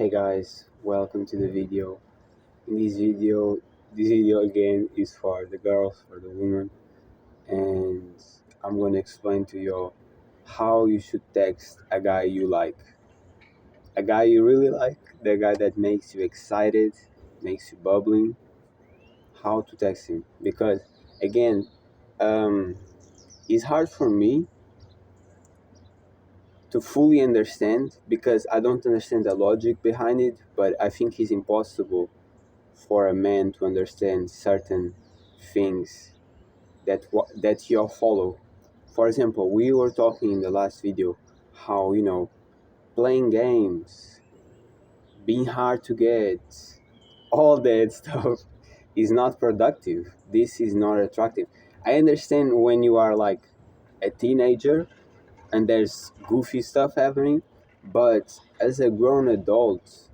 Hey guys, welcome to the video. In this video again is for the girls, for the women, and I'm gonna explain to you how you should text a guy you like, a guy you really like, the guy that makes you excited, makes you bubbling. How to text him? Because again, um, it's hard for me to fully understand because I don't understand the logic behind it, but I think it's impossible for a man to understand certain things that you follow. For example, we were talking in the last video how playing games, being hard to get, all that stuff is not productive. This is not attractive. I understand when you are like a teenager and there's goofy stuff happening, but as a grown adult,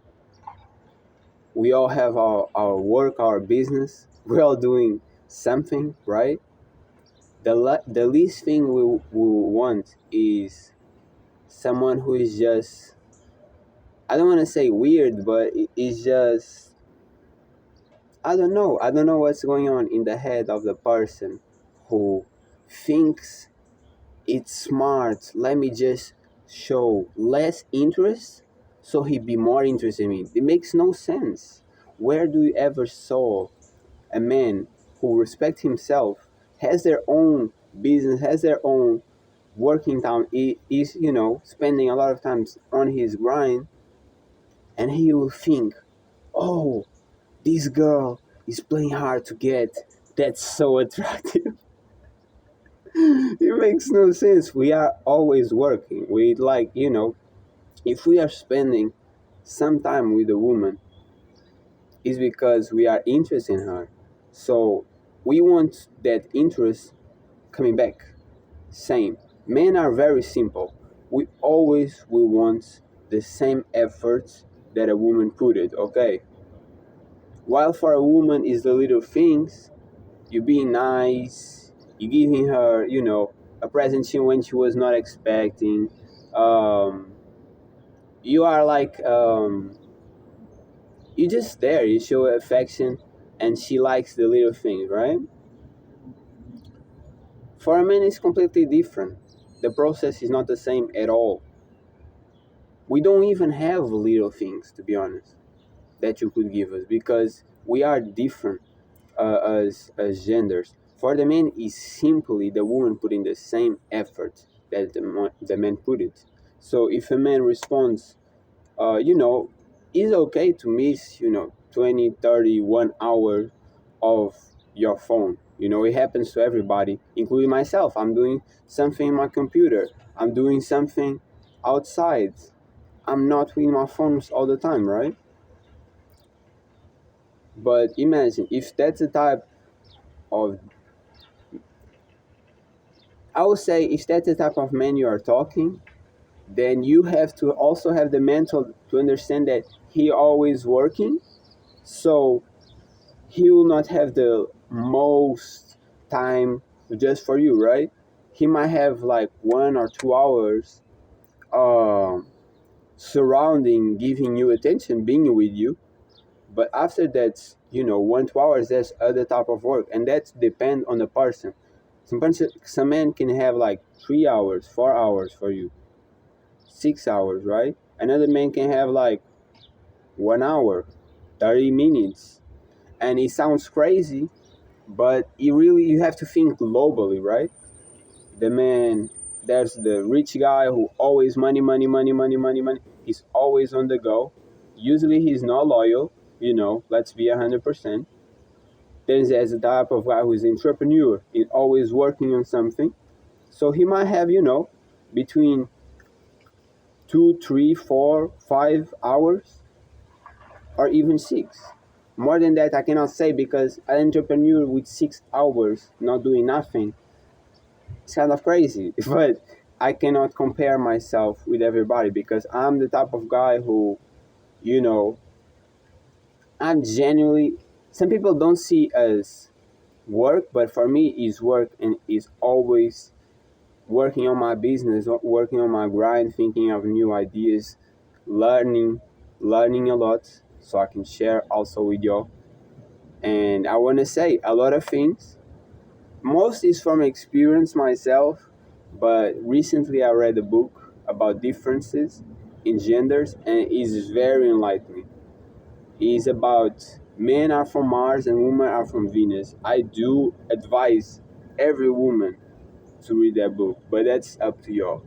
we all have our work, our business. We're all doing something, right? The least thing we want is someone who is just, I don't want to say weird, but it's just, I don't know what's going on in the head of the person who thinks it's smart. Let me just show less interest so he be more interested in me. It makes no sense. Where do you ever saw a man who respects himself, has their own business, has their own working time, is spending a lot of times on his grind, and he will think, oh, this girl is playing hard to get. That's so attractive. It makes no sense. We are always working. We if we are spending some time with a woman, is because we are interested in her. So we want that interest coming back. Same. Men are very simple. We always will want the same efforts that a woman put it, okay? While for a woman is the little things, you being nice, you giving her, a present when she was not expecting. Um, you are like, you just there, you show affection, and she likes the little things, right? For a man, it's completely different. The process is not the same at all. We don't even have little things, to be honest, that you could give us because we are different as genders. For the man, is simply the woman putting the same effort that the man put it. So if a man responds, it's okay to miss 20, 30, 1 hour of your phone. It happens to everybody, including myself. I'm doing something in my computer, I'm doing something outside. I'm not with my phones all the time, right? But imagine if that's the type of, I would say, if that's the type of man you are talking, then you have to also have the mental to understand that he always working, so he will not have the most time just for you, right? He might have like 1 or 2 hours um surrounding, giving you attention, being with you. But after that, 1 2 hours, there's other type of work, and that depend on the person. Some men can have like 3 hours, 4 hours for you, 6 hours, right? Another man can have like 1 hour, 30 minutes, and it sounds crazy, but you have to think globally, right? The man, there's the rich guy who always money, money, money, money, money, money. He's always on the go. Usually he's not loyal, let's be 100%. There's a type of guy who's entrepreneur, is always working on something. So he might have, between 2, 3, 4, 5 hours, or even 6. More than that, I cannot say, because an entrepreneur with 6 hours not doing nothing, it's kind of crazy. But I cannot compare myself with everybody because I'm the type of guy who, you know, I'm genuinely. Some people don't see as work, but for me, is work, and is always working on my business, working on my grind, thinking of new ideas, learning. learning a lot, so I can share also with you. And I want to say a lot of things. Most is from experience myself, but recently I read a book about differences in genders, and it is very enlightening. It is about men are from Mars and women are from Venus. I do advise every woman to read that book, but that's up to y'all.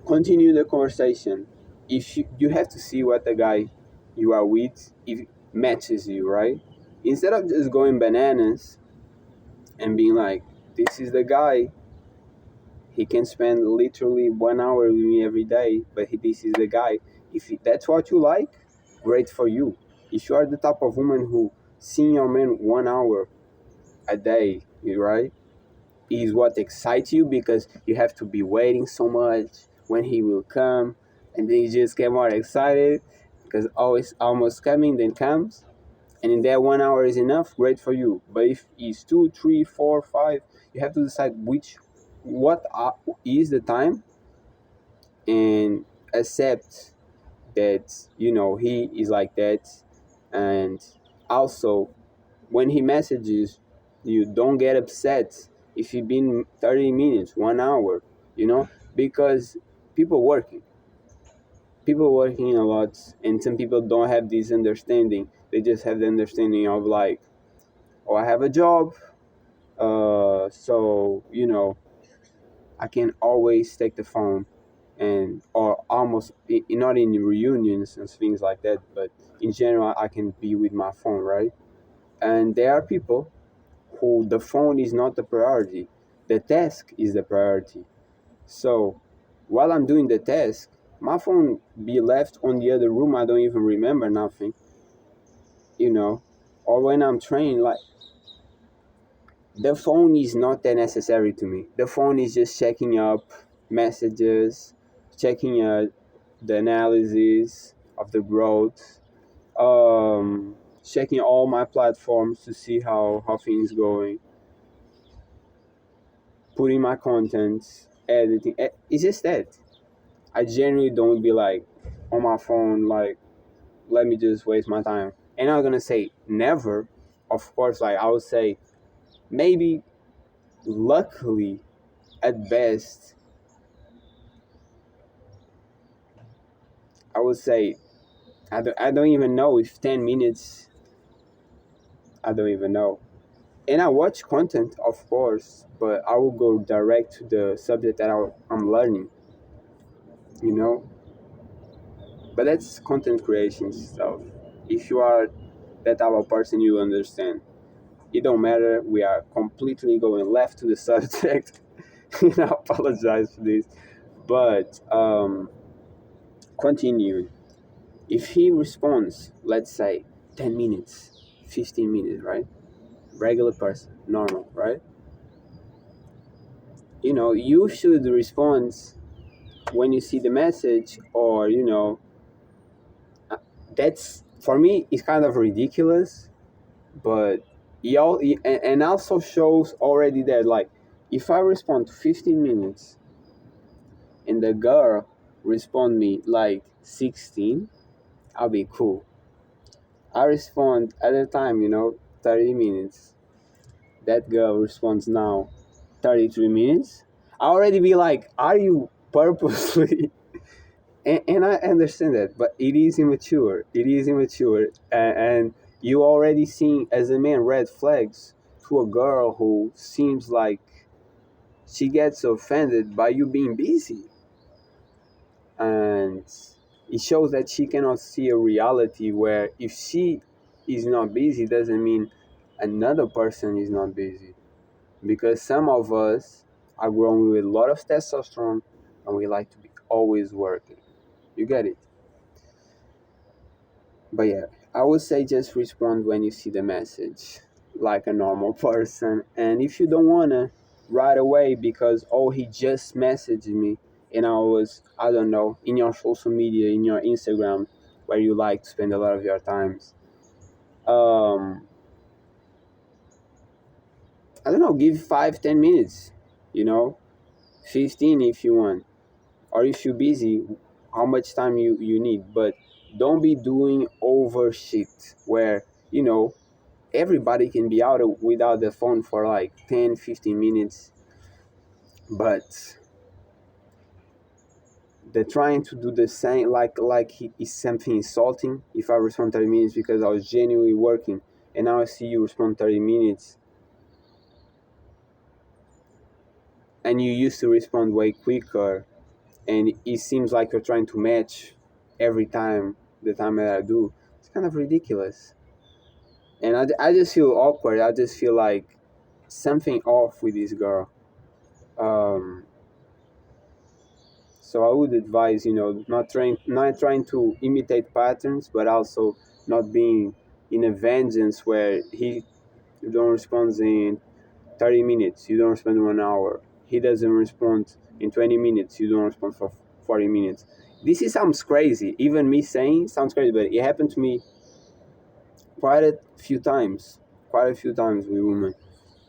Continue the conversation. If you have to see what the guy you are with if matches you, right? Instead of just going bananas and being like, this is the guy, he can spend literally 1 hour with me every day, but this is the guy. If that's what you like, great for you. If you are the type of woman who seeing your man 1 hour a day, right, is what excites you because you have to be waiting so much when he will come, and then you just get more excited because always almost coming, then comes, and in that 1 hour is enough, great for you. But if it's two, three, four, five, you have to decide what is the time, and accept that he is like that. And also, when he messages you, don't get upset if it been 30 minutes, 1 hour, because people working people working a lot, and some people don't have this understanding. They just have the understanding of like, oh, I have a job, so I can always take the phone, and or almost not in reunions and things like that, but in general I can be with my phone, right? And there are people who the phone is not the priority, the task is the priority. So while I'm doing the task, my phone be left on the other room, I don't even remember nothing, you know or when I'm trained, like, the phone is not that necessary to me. The phone is just checking up messages, checking the analysis of the growth, checking all my platforms to see how things going, putting my contents, editing. It's just that. I generally don't be like on my phone, like, let me just waste my time. And I'm gonna say never, of course, like I would say maybe, luckily, at best, I would say I don't even know if 10 minutes, I don't even know. And I watch content, of course, but I will go direct to the subject that I'm learning, you know? But that's content creation stuff. If you are that type of person, you understand. It don't matter. We are completely going left to the subject. And I apologize for this. But continue. If he responds, let's say 10 minutes, 15 minutes, right? Regular person, normal, right? You should respond when you see the message, or that's, for me, it's kind of ridiculous, but and also shows already that, like, if I respond to 15 minutes and the girl respond me like 16, I'll be cool. I respond at a time, 30 minutes. That girl responds now 33 minutes. I already be like, are you purposely? And I understand that, but it is immature. It is immature. And you already seen, as a man, red flags to a girl who seems like she gets offended by you being busy. And it shows that she cannot see a reality where if she is not busy, doesn't mean another person is not busy. Because some of us are grown with a lot of testosterone, and we like to be always working. You get it? But yeah, I would say just respond when you see the message, like a normal person. And if you don't wanna, right away, because, oh, he just messaged me, and I don't know, in your social media, in your Instagram, where you like to spend a lot of your times. Um, I don't know, give 5, 10 minutes, you know, 15 if you want, or if you're busy, how much time you need. But don't be doing over shit where, you know, everybody can be out without the phone for like 10, 15 minutes, but they're trying to do the same, it's something insulting if I respond 30 minutes because I was genuinely working, and now I see you respond 30 minutes and you used to respond way quicker, and it seems like you're trying to match every time the time that I do. It's kind of ridiculous. And I just feel awkward. I just feel like something off with this girl. Um, so I would advise, not trying to imitate patterns, but also not being in a vengeance where you don't respond in 30 minutes, you don't respond in 1 hour. He doesn't respond in 20 minutes, you don't respond for 40 minutes. This sounds crazy. Even me saying sounds crazy, but it happened to me quite a few times, quite a few times with women.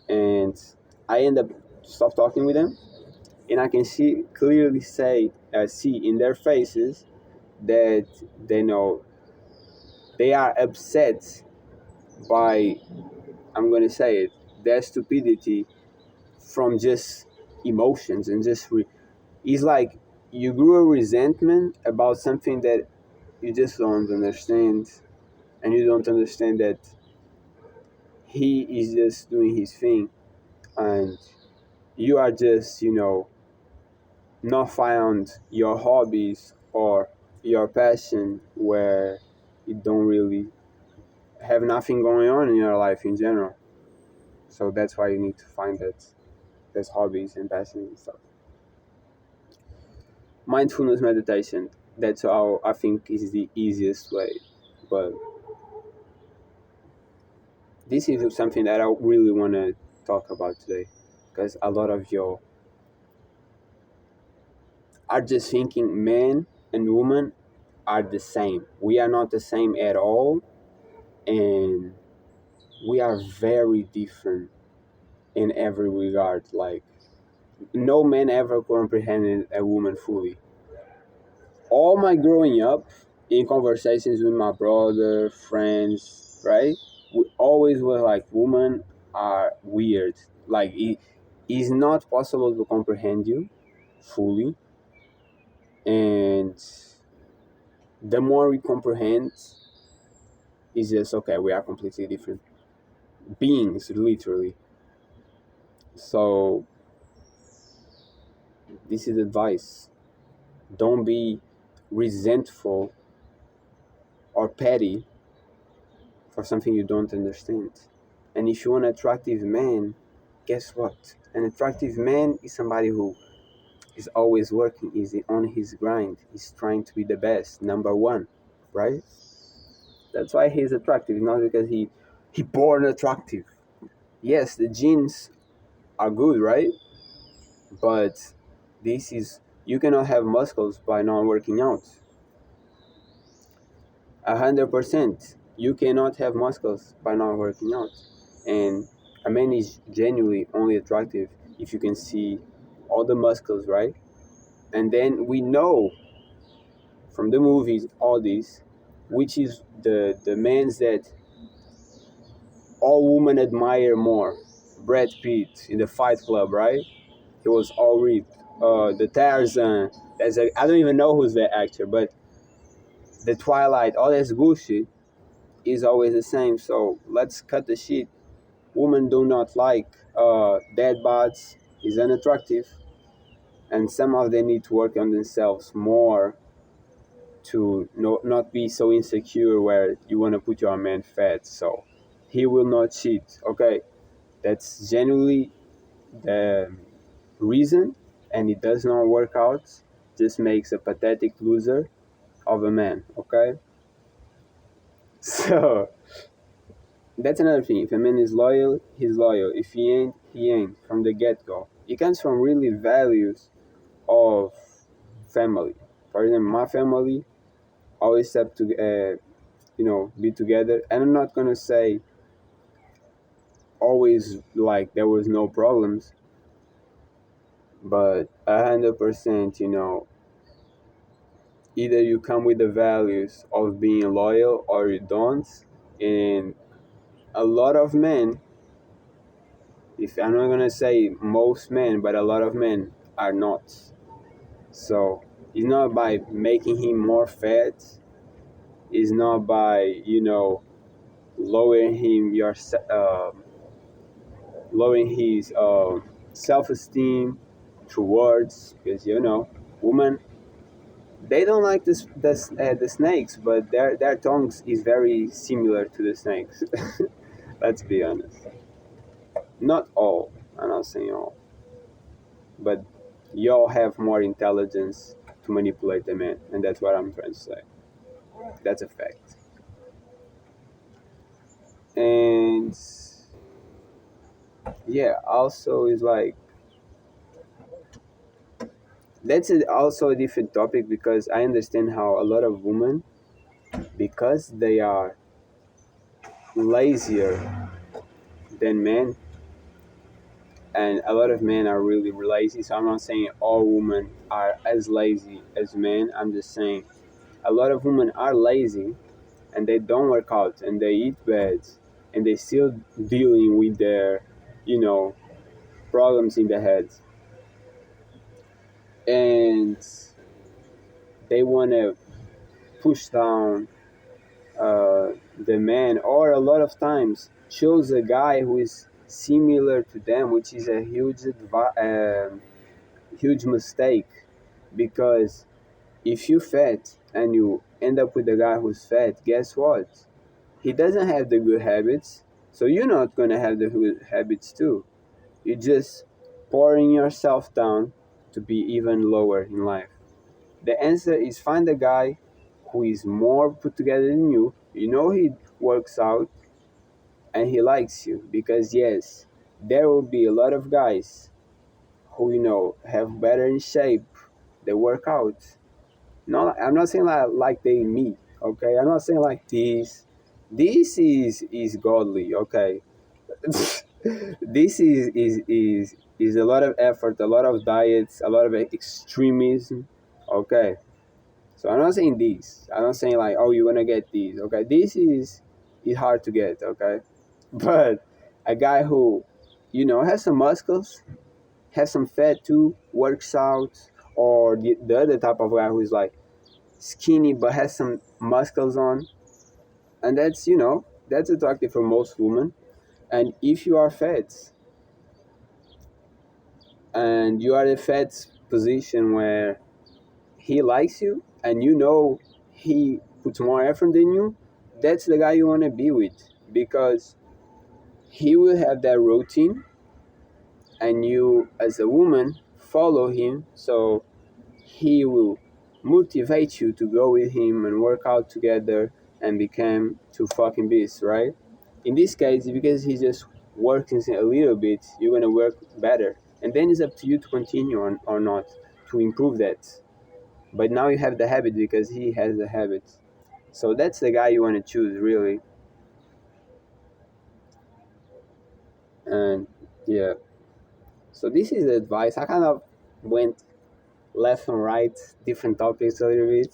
And I end up stop talking with them, and I can see in their faces that they know they are upset by, I'm gonna say it, their stupidity from just emotions and it's like you grew a resentment about something that you just don't understand, and you don't understand that he is just doing his thing, and you are just, not found your hobbies or your passion where you don't really have nothing going on in your life in general. So that's why you need to find that there's hobbies and passions and stuff. Mindfulness meditation, that's how I think is the easiest way. But this is something that I really want to talk about today, because a lot of you are just thinking men and women are the same. We are not the same at all, and we are very different in every regard. Like, no man ever comprehended a woman fully. All my growing up, in conversations with my brother, friends, right? We always were like, women are weird. Like, it is not possible to comprehend you fully. And the more we comprehend, it's just okay, we are completely different beings, literally. So, this is advice. Don't be resentful or petty for something you don't understand. And if you want an attractive man, guess what? An attractive man is somebody who is always working, is on his grind, is trying to be the best, number one, right? That's why he's attractive, not because he born attractive. Yes, the genes are good, right? But this is, you cannot have muscles by not working out. 100%. You cannot have muscles by not working out. And a man is genuinely only attractive if you can see all the muscles, right? And then we know from the movies, all these, which is the men's that all women admire more. Brad Pitt in the Fight Club, right? He was all ripped. The Tarzan, I don't even know who's the actor, but the Twilight, all this bullshit is always the same. So let's cut the shit. Women do not like dead bods, is unattractive, and some of them need to work on themselves more to not be so insecure where you want to put your man fat. So he will not cheat. Okay, that's genuinely the reason, and it does not work out. Just makes a pathetic loser of a man. Okay, so that's another thing. If a man is loyal, he's loyal. If he ain't, he ain't. From the get go, it comes from really values of family. For example, my family always have to, be together. And I'm not gonna say always like there was no problems, but 100%, Either you come with the values of being loyal or you don't. And a lot of men, if I'm not gonna say most men, but a lot of men are not. So it's not by making him more fat. It's not by lowering him lowering his self-esteem through words, because women, they don't like the snakes, but their tongues is very similar to the snakes. Let's be honest. Not all. I'm not saying all, but y'all have more intelligence to manipulate the man, and that's what I'm trying to say. That's a fact. And yeah, also is like also a different topic, because I understand how a lot of women, because they are lazier than men, and a lot of men are really lazy. So I'm not saying all women are as lazy as men. I'm just saying a lot of women are lazy, and they don't work out, and they eat bad, and they still dealing with their you know problems in the head, and they want to push down the man, or a lot of times chose a guy who is similar to them, which is a huge mistake. Because if you fat and you end up with a guy who's fat, guess what? He doesn't have the good habits, so you're not gonna have the good habits too. You're just pouring yourself down to be even lower in life. The answer is find a guy who is more put together than you. You know he works out and he likes you, because yes, there will be a lot of guys who have better in shape. They work out. No, I'm not saying like they me. Okay, I'm not saying like this. This is godly. Okay, this is a lot of effort, a lot of diets, a lot of extremism. Okay, so I'm not saying this. I'm not saying like, oh, you're gonna get these. Okay, this is hard to get. Okay, but a guy who, has some muscles, has some fat too, works out, or the other type of guy who's like skinny but has some muscles on, and that's attractive for most women. And if you are fat and you are in a fat position where he likes you, and he puts more effort than you, that's the guy you want to be with, because he will have that routine, and you as a woman follow him, so he will motivate you to go with him and work out together and become two fucking beasts, right? In this case, because he's just working a little bit, you're gonna work better, and then it's up to you to continue on or not, to improve that. But now you have the habit because he has the habit. So that's the guy you want to choose, really. And yeah, so this is the advice. I kind of went left and right, different topics a little bit,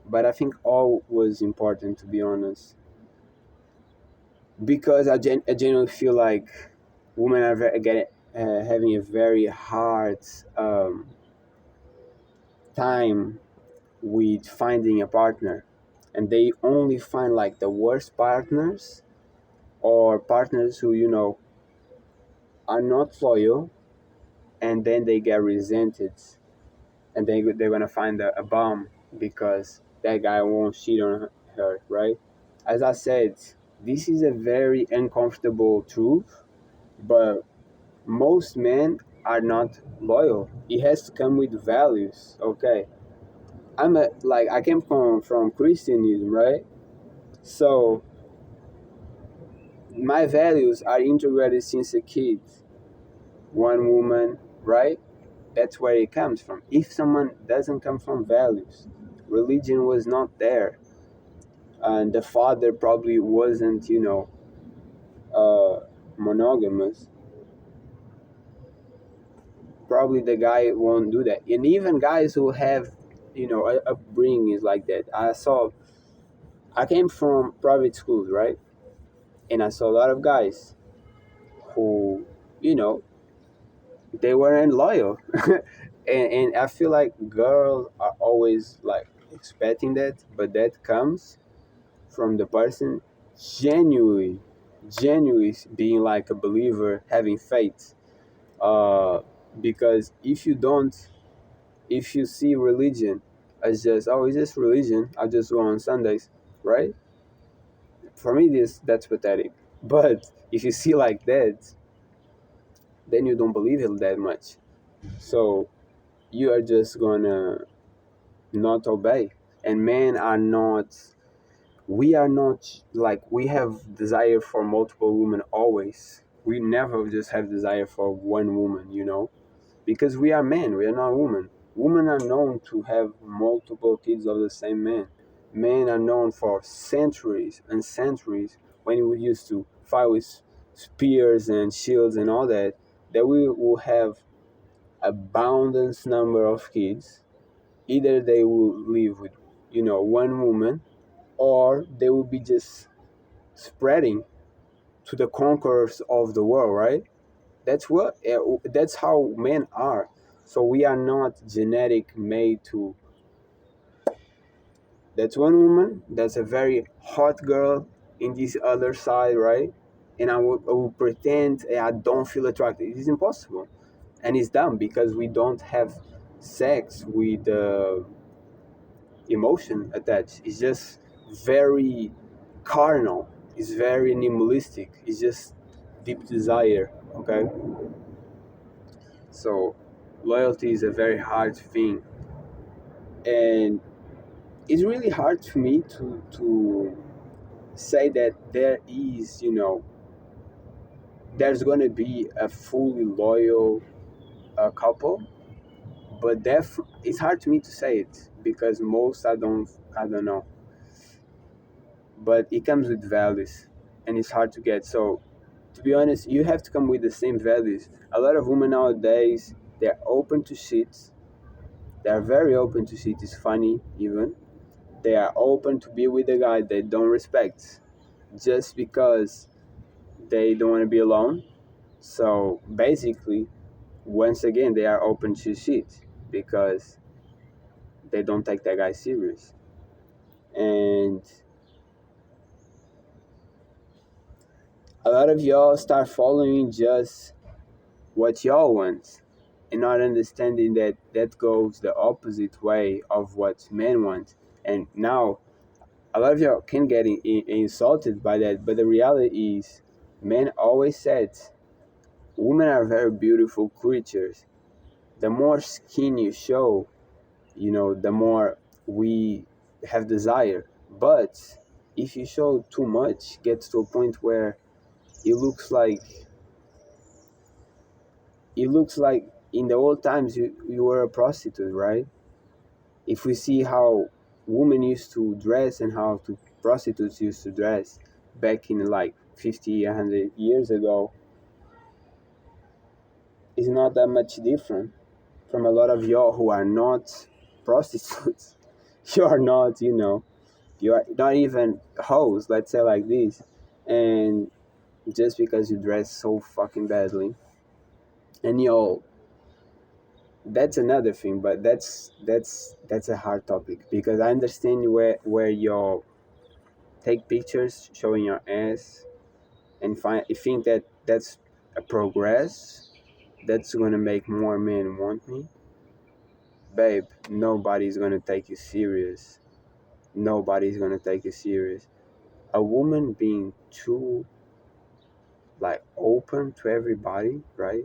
but I think all was important, to be honest, because I genuinely feel like women are having a very hard time with finding a partner, and they only find like the worst partners, or partners who are not loyal, and then they get resented, and they're gonna find a bomb because that guy won't cheat on her, right? As I said, this is a very uncomfortable truth, but most men are not loyal. It has to come with values. Okay, I came from Christianism, right? So my values are integrated since a kid. One woman, right? That's where it comes from. If someone doesn't come from values, religion was not there, and the father probably wasn't, monogamous, probably the guy won't do that. And even guys who have upbringing is like that. I came from private schools, right? And I saw a lot of guys who, you know, they weren't loyal. And I feel like girls are always like expecting that, but that comes from the person genuinely, genuinely being like a believer, having faith. Uh, because if you see religion as just, oh, it's just religion, I just go on Sundays, right? For me, that's pathetic. But if you see like that, then you don't believe it that much. So you are just gonna not obey. And men are not. We are not like we have desire for multiple women always. We never just have desire for one woman, because we are men. We are not women. Women are known to have multiple kids of the same man. Men are known for centuries and centuries when we used to fight with spears and shields and all that. That we will have abundance number of kids. Either they will live with one woman, or they will be just spreading to the conquerors of the world, right? That's how men are. So we are not genetic made to. That's one woman, that's a very hot girl in this other side, right? And I will pretend I don't feel attracted. It is impossible. And it's dumb because we don't have sex with emotion attached. It's just very carnal. It's very animalistic. It's just deep desire. Okay, so loyalty is a very hard thing, and it's really hard for me to say that there's gonna be a fully loyal couple, but it's hard to me to say it because most I don't know, but it comes with values, and it's hard to get. So to be honest, you have to come with the same values. A lot of women nowadays, they're open to shit. They're very open to shit. It's funny even. They are open to be with a guy they don't respect, just because they don't want to be alone. So basically, once again, they are open to shit because they don't take that guy serious. And a lot of y'all start following just what y'all want and not understanding that that goes the opposite way of what men want. And now a lot of y'all can get insulted by that, but the reality is men always said women are very beautiful creatures. The more skin you show, the more we have desire. But if you show too much, gets to a point where it looks like in the old times you were a prostitute, right? If we see how women used to dress and how prostitutes used to dress back in like 50, 100 years ago, it's not that much different from a lot of y'all who are not prostitutes. You are not, you are not even hoes, let's say like this. And just because you dress so fucking badly, and that's another thing, but that's a hard topic because I understand where you take pictures showing your ass and find you think that that's a progress that's gonna make more men want me. Babe, nobody's gonna take you serious. Nobody's gonna take you serious. A woman being too like open to everybody, right?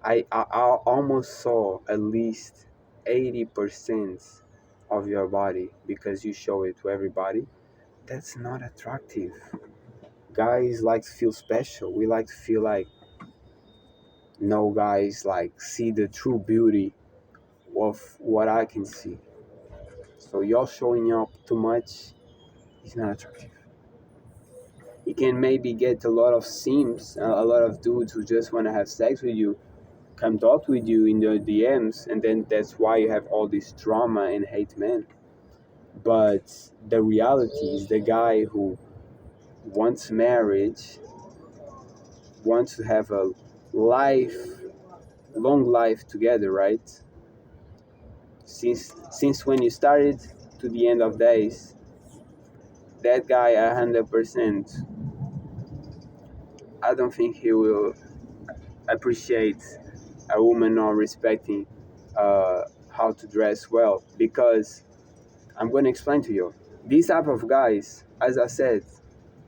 I almost saw at least 80% of your body because you show it to everybody. That's not attractive. Guys like to feel special. We like to feel like no guys like see the true beauty of what I can see. So y'all showing up too much is not attractive. You can maybe get a lot of sims, a lot of dudes who just want to have sex with you come talk with you in the DMs, and then that's why you have all this trauma and hate men. But the reality is the guy who wants marriage, wants to have a life, long life together, right? Since when you started to the end of days, that guy 100%, I don't think he will appreciate a woman not respecting how to dress well, because I'm going to explain to you. These type of guys, as I said,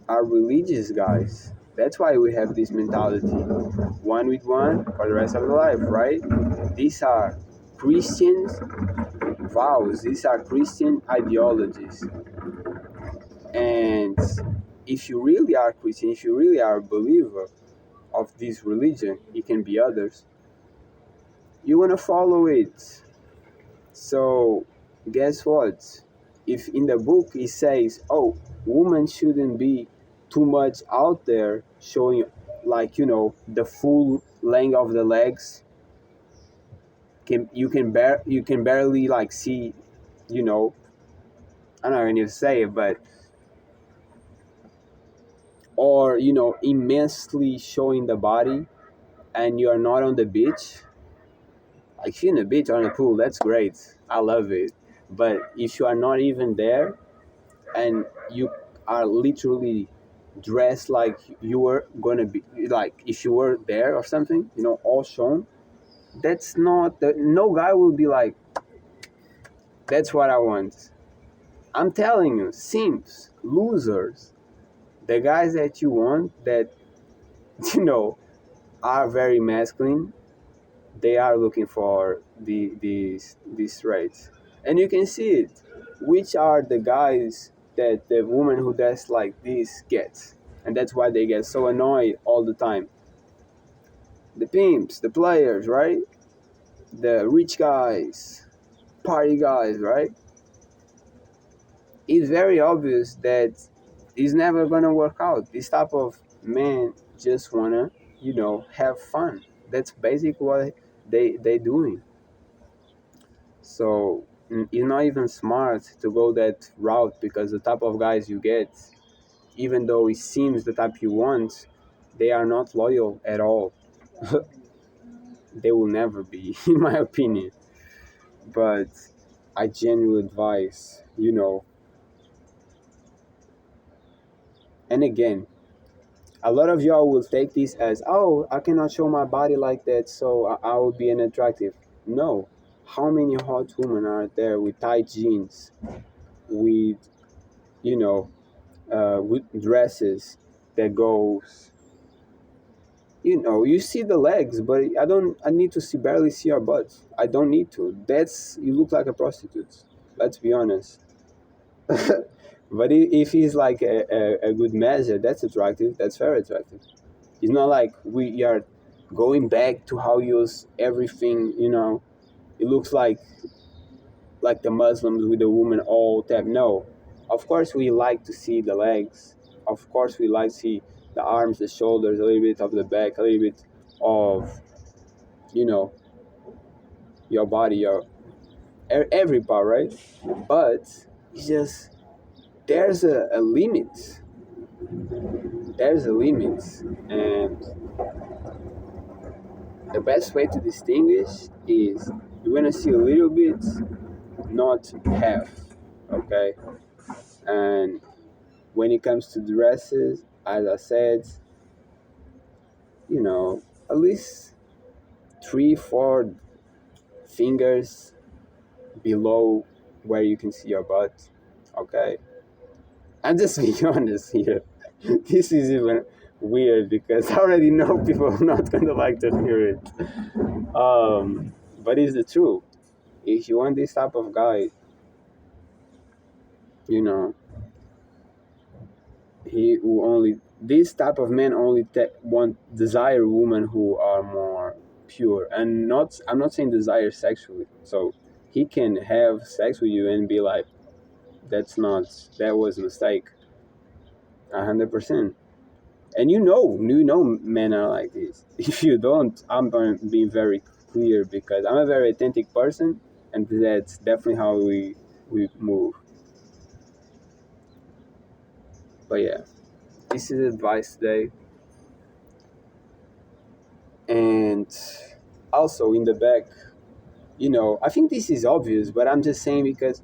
are religious guys. That's why we have this mentality, one with one for the rest of the life, right? These are Christian vows, these are Christian ideologies. And if you really are Christian, if you really are a believer of this religion, it can be others, you want to follow it. So, guess what? If in the book it says, oh, women shouldn't be too much out there showing, like, the full length of the legs, you can barely like see, you know I'm not going to say it, but, or immensely showing the body, and you're not on the beach. Like, if you're in the beach or on the pool, that's great, I love it. But if you are not even there, and you are literally dressed like you were gonna be, like if you were there or something, all shown, that's not the no guy will be like, that's what I want. I'm telling you, simps, losers, the guys that you want, that you know are very masculine, they are looking for these traits. And you can see it. Which are the guys that the woman who does like this gets? And that's why they get so annoyed all the time. The pimps, the players, right? The rich guys, party guys, right? It's very obvious that it's never gonna work out. This type of men just wanna, have fun. That's basically what they doing. So it's not even smart to go that route, because the type of guys you get, even though it seems the type you want, they are not loyal at all. They will never be, in my opinion. But I genuinely advise, and again, a lot of y'all will take this as, oh, I cannot show my body like that, so I will be unattractive. No. How many hot women are there with tight jeans, with, with dresses that goes, you see the legs, but I need to barely see your butt. I don't need to. You look like a prostitute. Let's be honest. But if he's like a good measure, that's attractive. That's very attractive. It's not like we are going back to how you use everything. It looks like the Muslims with the woman all tap. No, of course we like to see the legs. Of course we like to see the arms, the shoulders, a little bit of the back, a little bit of you know your body, your every part, right? But it's just there's a limit. There's a limit, and the best way to distinguish is you want to see a little bit, not half. Okay, and when it comes to dresses, as I said, at least 3, 4 fingers below where you can see your butt. Okay, I'm just being honest here. This is even weird because I already know people are not gonna like to hear it. But it's the truth. If you want this type of guy, you know, he will only this type of men only want desire women who are more pure, and not I'm not saying desire sexually. So he can have sex with you and be like, that was a mistake, 100%. And men are like this. If you don't, I'm going to be very clear because I'm a very authentic person, and that's definitely how we move. But yeah, this is advice today, and also in the back, I think this is obvious, but I'm just saying because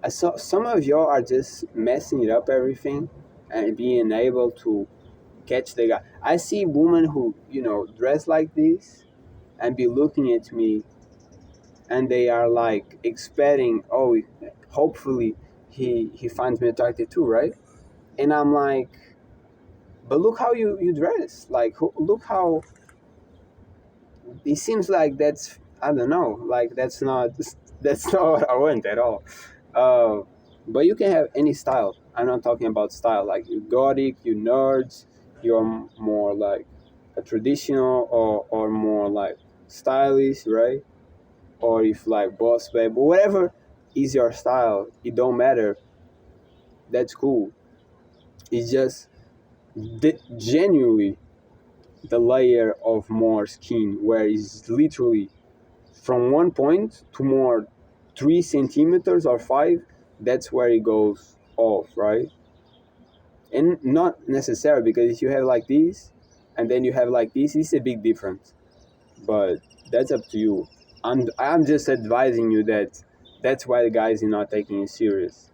I saw some of y'all are just messing it up everything and being able to catch the guy. I see women who dress like this and be looking at me, and they are like expecting, oh, hopefully he finds me attractive too, right? And I'm like, but look how you dress. Like, look how it seems like that's, I don't know, like that's not what I want at all. Uh, but you can have any style. I'm not talking about style. Like you gothic, you nerds, you're more like a traditional or more like stylish, right? Or if like boss babe, whatever is your style, it don't matter. That's cool. It's just genuinely the layer of more skin where it's literally from one point to more 3 centimeters or five. That's where it goes off, right? And not necessary because if you have like this and then you have like this, it's a big difference. But that's up to you. I'm just advising you that that's why the guys are not taking it serious.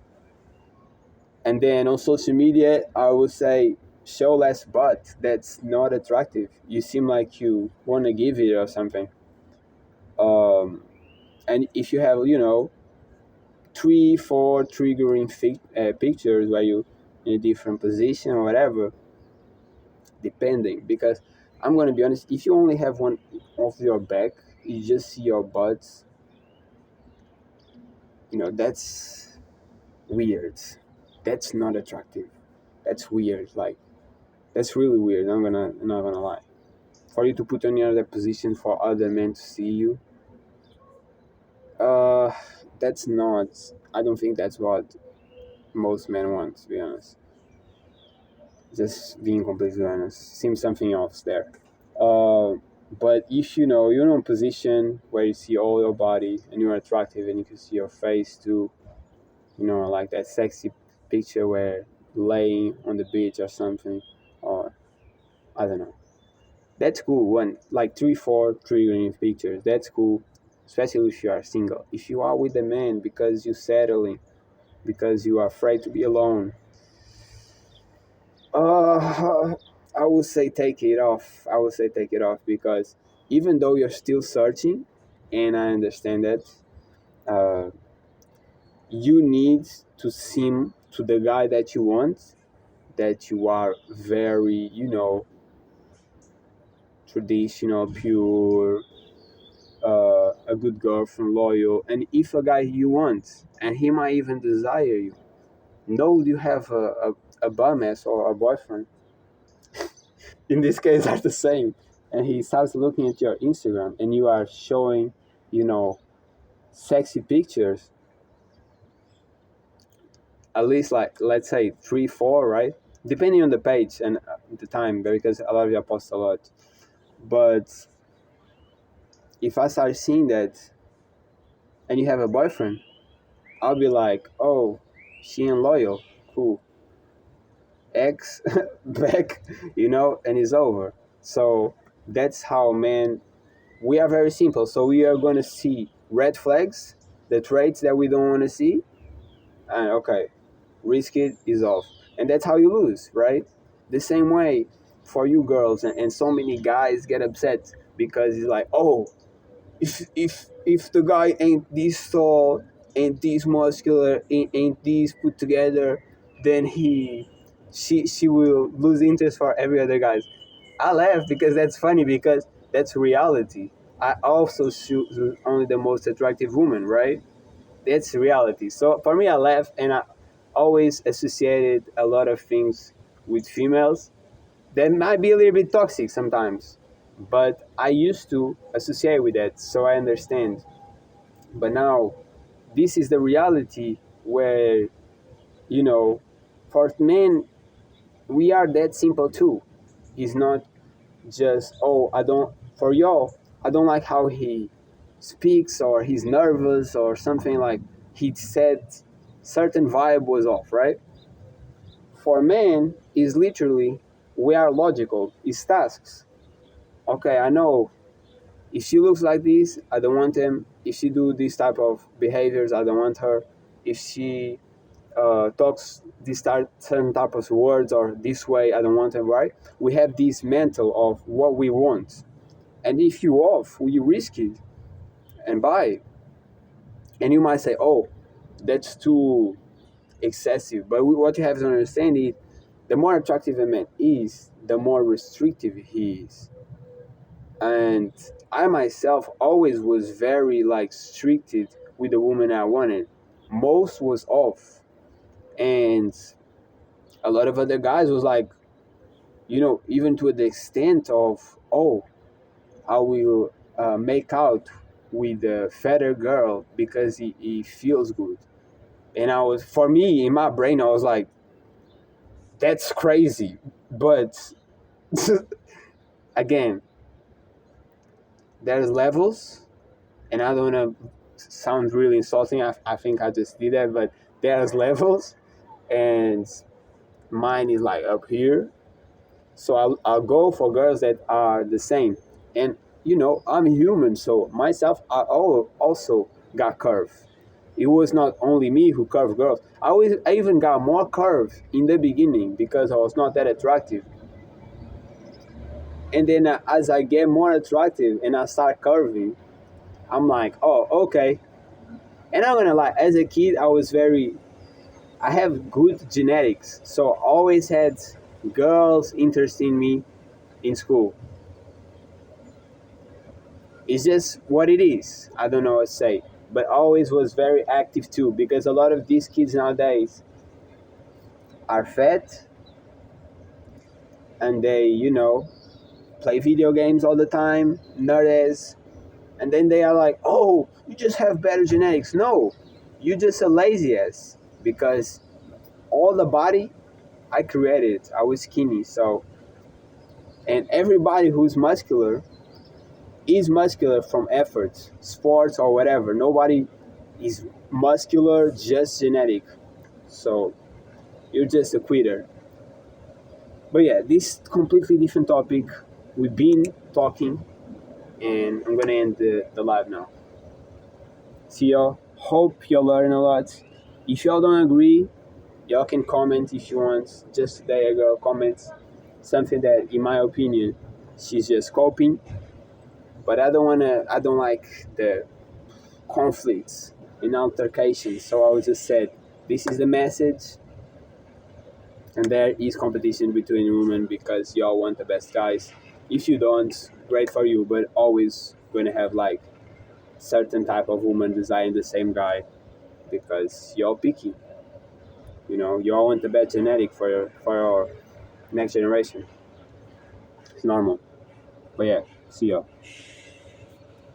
And then on social media, I would say show less butt. That's not attractive. You seem like you want to give it or something. Um, and if you have, 3, 4 triggering pictures where you in a different position or whatever, depending. Because I'm gonna be honest, if you only have one of your back, you just see your butts. That's weird. That's not attractive. That's weird. Like that's really weird. I'm not gonna lie. For you to put on other position for other men to see you, uh, that's not. I don't think that's what most men want. To be honest, just being completely honest, seems something else there. Uh, but if you're in a position where you see all your body and you're attractive and you can see your face too, like that sexy picture where laying on the beach or something, or I don't know. That's cool. One like 3, 4 triggering pictures. That's cool, especially if you are single. If you are with a man because you're settling, because you are afraid to be alone, uh, I would say take it off. I would say take it off because even though you're still searching, and I understand that, uh, you need to seem to the guy that you want that you are very, traditional, pure, a good girlfriend, loyal, and if a guy you want, and he might even desire you, know you have a bum ass or a boyfriend, in this case are the same, and he starts looking at your Instagram and you are showing, you know, sexy pictures, at least like let's say 3, 4, right? Depending on the page and the time, because a lot of you post a lot. But if I start seeing that and you have a boyfriend, I'll be like, oh, she ain't loyal, cool. X back, and it's over. So that's how men, we are very simple. So we are going to see red flags, the traits that we don't want to see, and okay, risk it is off. And that's how you lose, right? The same way for you girls, and so many guys get upset because it's like, oh, if the guy ain't this tall, ain't this muscular, ain't this put together, then she will lose interest for every other guys. I laugh because that's funny because that's reality. I also choose only the most attractive woman, right? That's reality. So for me, I laugh, and I always associated a lot of things with females that might be a little bit toxic sometimes, but I used to associate with that, so I understand. But now, this is the reality where, you know, for men, we are that simple too. He's not just, oh, I don't, for y'all, I don't like how he speaks, or he's nervous or something, like he said certain vibe was off, right? For men is literally, we are logical, it's tasks. Okay, I know if she looks like this, I don't want him. If she do this type of behaviors, I don't want her. If she talks this certain type of words or this way, I don't want him, right? We have this mental of what we want, and if you off, we risk it and buy. And you might say, oh, that's too excessive. But what you have to understand is, the more attractive a man is, the more restrictive he is. And I myself always was very like stricted with the woman I wanted. Most was off, and a lot of other guys was like, even to the extent of, oh, I will make out with a fatter girl because he feels good. And I was, for me, in my brain, I was like, that's crazy. But again, there's levels, and I don't want to sound really insulting. I think I just did that, but there's levels, and mine is like up here. So I'll go for girls that are the same. And, I'm human, so myself, I also got curve. It was not only me who curved girls. I even got more curve in the beginning because I was not that attractive. And then as I get more attractive and I start curving, I'm like, oh, okay. And I'm gonna lie, as a kid, I have good genetics, so I always had girls interested in me in school. It's just what it is. I don't know what to say. But always was very active too, because a lot of these kids nowadays are fat, and they, play video games all the time, nerds, and then they are like, oh, you just have better genetics. No, you just a lazy ass, because all the body I created. I was skinny, so, and everybody who's muscular is muscular from efforts, sports or whatever. Nobody is muscular just genetic. So you're just a quitter. But yeah, this completely different topic. We've been talking, and I'm gonna end the live now. See y'all. Hope y'all learn a lot. If y'all don't agree, y'all can comment if you want. Just today a girl comments something that, in my opinion, she's just coping. But I don't like the conflicts and altercations. So I was just said, this is the message, and there is competition between women because y'all want the best guys. If you don't, great for you, but always going to have like certain type of woman design the same guy because y'all picky. Y'all want the best genetic for your next generation. It's normal. But yeah, see y'all.